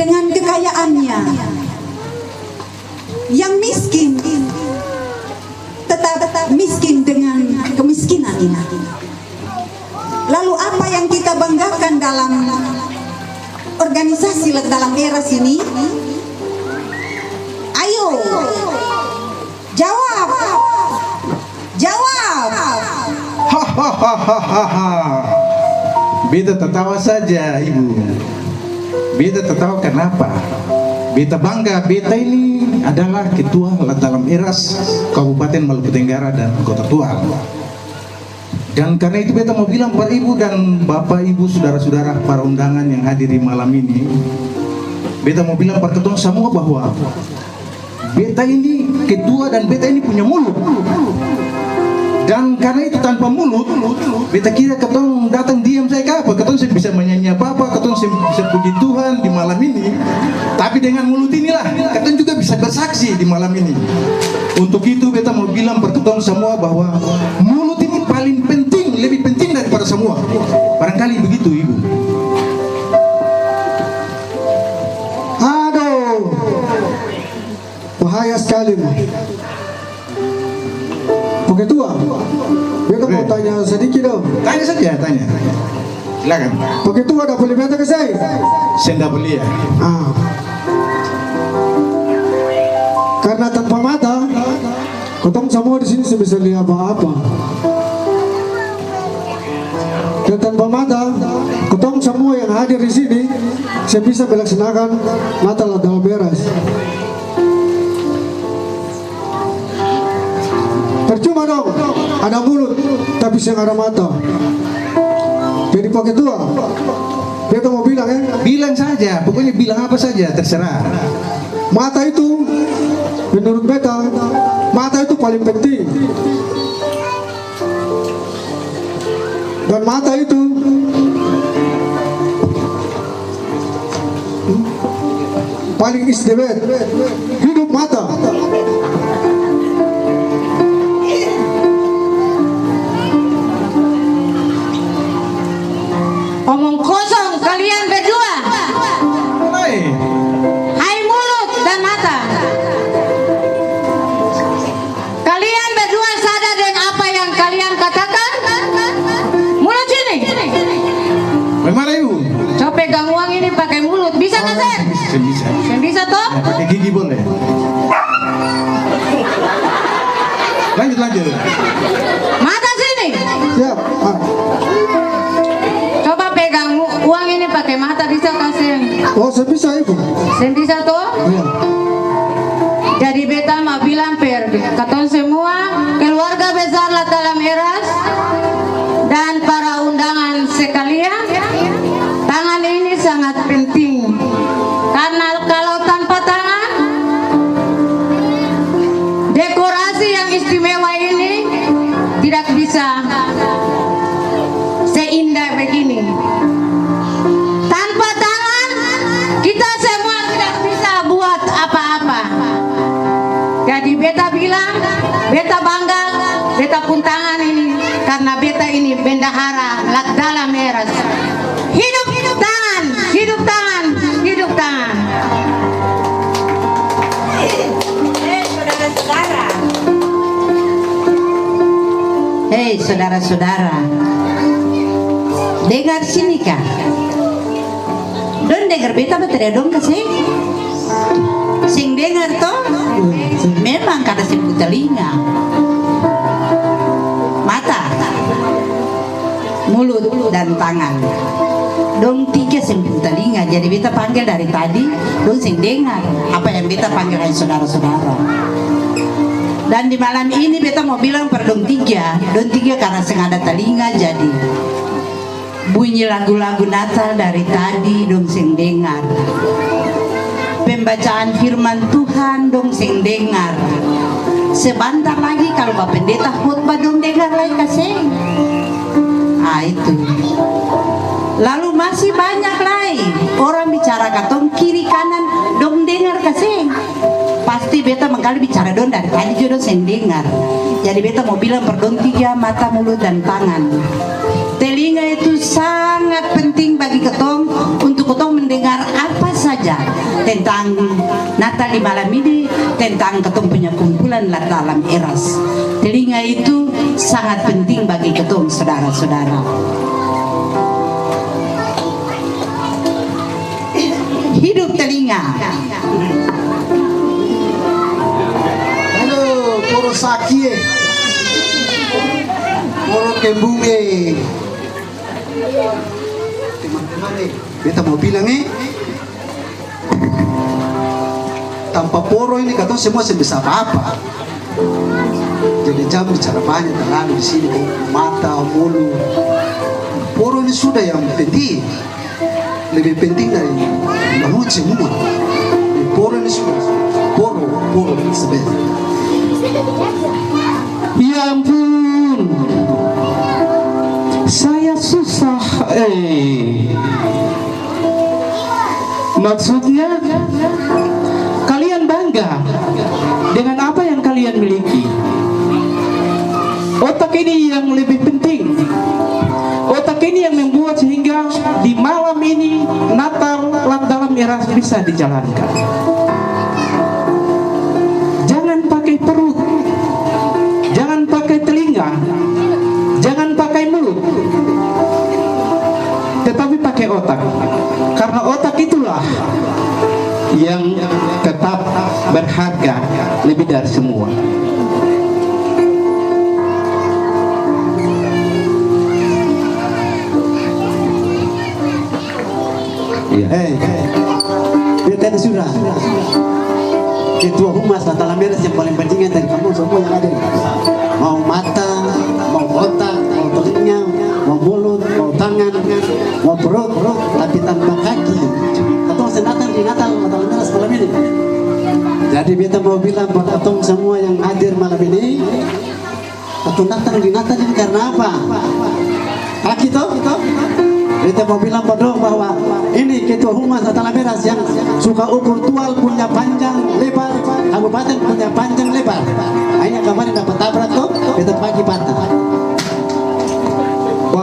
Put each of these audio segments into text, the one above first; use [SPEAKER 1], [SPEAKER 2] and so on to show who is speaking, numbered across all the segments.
[SPEAKER 1] dengan kekayaannya, yang miskin tetap miskin dengan kemiskinan ini. Lalu apa yang kita banggakan dalam organisasi dalam era ini? Ayo, jawab.
[SPEAKER 2] Beta tertawa saja, Ibu. Beta tertawa kenapa? Beta bangga, beta ini adalah ketua dalam ERAS Kabupaten Maluku Tenggara dan Kota Tua. Dan karena itu beta mau bilang pada Ibu dan Bapak Ibu, saudara-saudara para undangan yang hadir di malam ini, beta mau bilang pada ketong semua bahwa beta ini ketua dan beta ini punya mulut. Dan karena itu tanpa mulut, beta kira ketong datang diam saya apa, ketong bisa menyanyi apa-apa, ketong bisa puji Tuhan di malam ini. Tapi dengan mulut inilah ketong juga bisa bersaksi di malam ini. Untuk itu beta mau bilang pada ketong semua bahwa mulut ini paling penting, lebih penting daripada semua. Barangkali begitu, Ibu.
[SPEAKER 3] Aduh, bahaya sekali. Oke tua, beta mau tanya sedikit dong.
[SPEAKER 2] Tanya saja, tanya. Silakan.
[SPEAKER 3] Oke tua, ada boleh beta ke saya?
[SPEAKER 2] Senda belia.
[SPEAKER 3] Karena tanpa mata, ketong semua di sini bisa lihat apa-apa. Dan tanpa mata, ketong semua yang hadir di sini, saya bisa melaksanakan Natal dalam beras. Percuma dong, ada mulut, tapi saya ada mata. Jadi pakai tua, beta mau bilang ya.
[SPEAKER 2] Bilang saja, pokoknya bilang apa saja, terserah.
[SPEAKER 3] Mata itu, menurut beta, mata itu paling penting. Dan mata itu paling istimewa. Hidup mata.
[SPEAKER 1] Omong kosong kalian berdua. Hai mulut dan mata. Kalian berdua sadar dengan apa yang kalian katakan? Mulut sini.
[SPEAKER 2] Bagaimana, Ibu?
[SPEAKER 1] Coba pegang uang ini pakai mulut. Bisa nggak, Sen?
[SPEAKER 2] Bisa.
[SPEAKER 1] Bisa toh?
[SPEAKER 2] Ya, pakai gigi boleh. Lanjut.
[SPEAKER 1] Mata sini.
[SPEAKER 3] Siap.
[SPEAKER 1] Coba pegang uang ini pakai mata, bisa kasih?
[SPEAKER 3] Oh, saya bisa itu.
[SPEAKER 1] Sen bisa toh?
[SPEAKER 3] Iya.
[SPEAKER 1] Jadi beta mau bilang katon semua keluarga besar dalam ERAS dan para undangan sekalian, tangan ini sangat penting karena kalau tanpa tangan, dekorasi yang istimewa ini tidak bisa seindah begini. Tanpa tangan kita semua tidak bisa buat apa-apa. Jadi beta bilang, beta bangga, beta pun tangan ini karena beta ini bendahara dalam ERAS. Hidup tangan, hidup tangan, hidup tangan. Saudara-saudara. Hei saudara-saudara, dengar sini kah? Don dengar beta betul dong kasih. Sing dengar toh? Memang kada sibuk telinga, mata, mulut dan tangan. Dong tiga sibuk telinga. Jadi beta panggil dari tadi, dong sing dengar apa yang beta panggil saudara-saudara. Dan di malam ini beta mau bilang per dong tiga karena sing ada telinga jadi bunyi lagu-lagu Natal dari tadi dong sing dengar. Pembacaan firman Tuhan dong sing dengar. Sebentar lagi kalau Bapak Pendeta khotbah dong dengar lagi kasih. Itu. Lalu masih banyak lagi orang bicara katong kiri kanan dong dengar kasih. Pasti beta mengkali bicara dong dari tadi juga dong sing dengar. Jadi beta mau bilang perdon tiga, mata, mulut dan tangan. Telinga itu sangat penting bagi ketong untuk ketong mendengar apa saja saja tentang Natal di malam ini, tentang ketong punya kumpulan dalam eras. Telinga itu sangat penting bagi ketong saudara-saudara. Hidup telinga.
[SPEAKER 3] Halo, poro sakie, poro kembunge. Teman-teman beta mau bilang tanpa poro ini katong semua sebisa apa-apa. Jadi jam bicara banyak terlalu di sini, mata, mulut. Poro ini sudah yang penting, lebih penting dari bangun semua. Poro ini sudah, poro sebenarnya.
[SPEAKER 2] Ya ampun, saya susah. Maksudnya kalian bangga dengan apa yang kalian miliki. Otak ini yang lebih penting. Otak ini yang membuat sehingga di malam ini Natal dalam eras bisa dijalankan. Jangan pakai perut, jangan pakai telinga, jangan pakai mulut, tetapi pakai otak. Karena otak itulah yang tetap berharga lebih dari semua.
[SPEAKER 3] Beta ini sudah ketua humas Natal Meres yang paling penting dari kamu semua yang ada. Mau mata, mau otak, mau telinga, mau mulut, mau tangan, mau perut, tapi tanpa kaki. Katong senatan di Natal Meres malam ini. Jadi beta mau bilang buat katong semua yang hadir malam ini, katong datang di Natal ini karena apa? Kaki toh? Kita mau bilang bodoh bahwa ini ketua humas Natal Meres yang suka ukur tual punya panjang lebar, kabupaten punya panjang lebar. Hanya kemarin dapat tabrak tuh, kita pagi patah.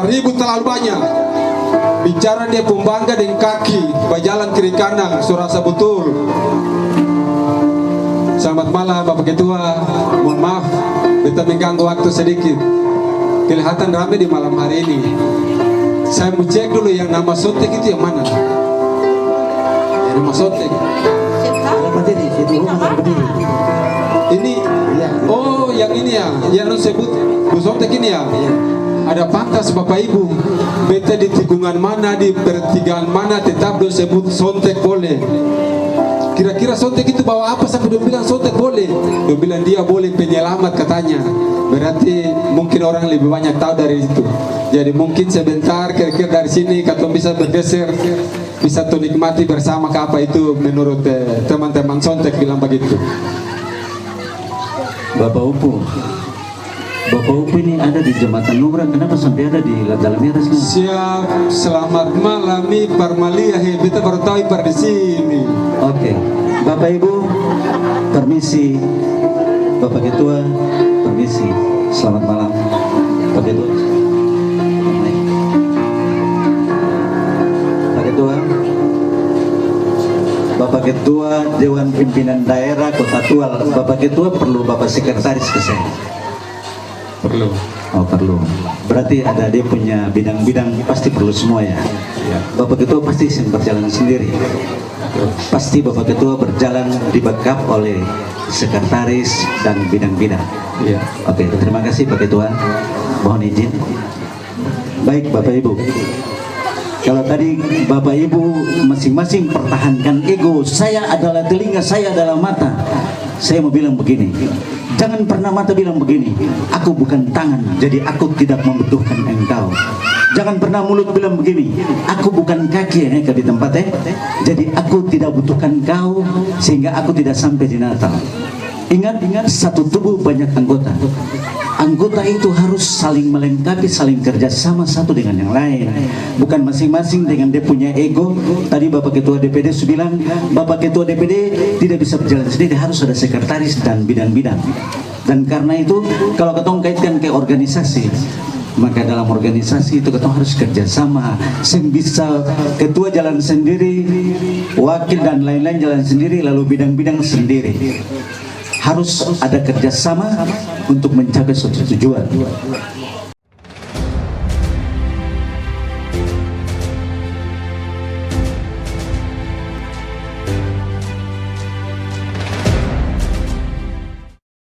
[SPEAKER 4] Ribut terlalu banyak. Bicara dia pembangga dengan kaki, berjalan kiri kanan, surasa betul. Selamat malam Bapak Ketua. Mohon maaf, kita mengganggu waktu sedikit. Kelihatan ramai di malam hari ini. Saya mau cek dulu yang nama Sontek itu yang mana? Yang nama Sontek. Ini, oh yang ini ya, yang sebut Bu Sontek ini ya. Ada pantas Bapak Ibu. Beta di tikungan mana, di pertigaan mana, tetap dia sebut Sontek boleh. Kira-kira Sontek itu bawa apa sampai dia bilang Sontek boleh? Dia bilang dia boleh penyelamat katanya. Berarti mungkin orang lebih banyak tahu dari itu. Jadi mungkin sebentar kira-kira dari sini katong bisa bergeser, bisa tuh nikmati bersama ke apa itu menurut teman-teman Sontek bilang begitu.
[SPEAKER 5] Bapak Upu ini ada di Jembatan Nurah, kenapa sampai ada di dalam Meres?
[SPEAKER 4] Siap, selamat malam nih Parmalia, kita baru tahu par di sini.
[SPEAKER 5] Oke, Bapak Ibu, permisi. Bapak Ketua, permisi. Selamat malam, Bapak Ketua. Bapak Ketua, Bapak Ketua Dewan Pimpinan Daerah Kota Tual. Bapak Ketua perlu Bapak Sekretaris ke saya.
[SPEAKER 4] Perlu.
[SPEAKER 5] Oh perlu. Berarti ada dia punya bidang-bidang pasti perlu semua ya. Bapak Ketua pasti berjalan sendiri. Pasti Bapak Ketua berjalan di backup oleh sekretaris dan bidang-bidang.
[SPEAKER 4] Iya.
[SPEAKER 5] Oke, terima kasih Pak Ketua. Mohon izin. Baik Bapak Ibu. Kalau tadi Bapak Ibu masing-masing pertahankan ego, saya adalah telinga, saya adalah mata. Saya mau bilang begini, jangan pernah mata bilang begini, aku bukan tangan, jadi aku tidak membutuhkan engkau. Jangan pernah mulut bilang begini, aku bukan kaki yang di tempat jadi aku tidak butuhkan kau sehingga aku tidak sampai di Natal. Ingat, satu tubuh banyak anggota. Anggota itu harus saling melengkapi, saling kerjasama satu dengan yang lain. Bukan masing-masing dengan dia punya ego. Tadi Bapak Ketua DPD sudah bilang, Bapak Ketua DPD tidak bisa berjalan sendiri, harus ada sekretaris dan bidang-bidang. Dan karena itu, kalau ketong kaitkan ke organisasi, Maka dalam organisasi itu kita harus kerjasama. Sem bisa ketua jalan sendiri, wakil dan lain-lain jalan sendiri, lalu bidang-bidang sendiri. Harus ada kerjasama untuk mencapai suatu tujuan.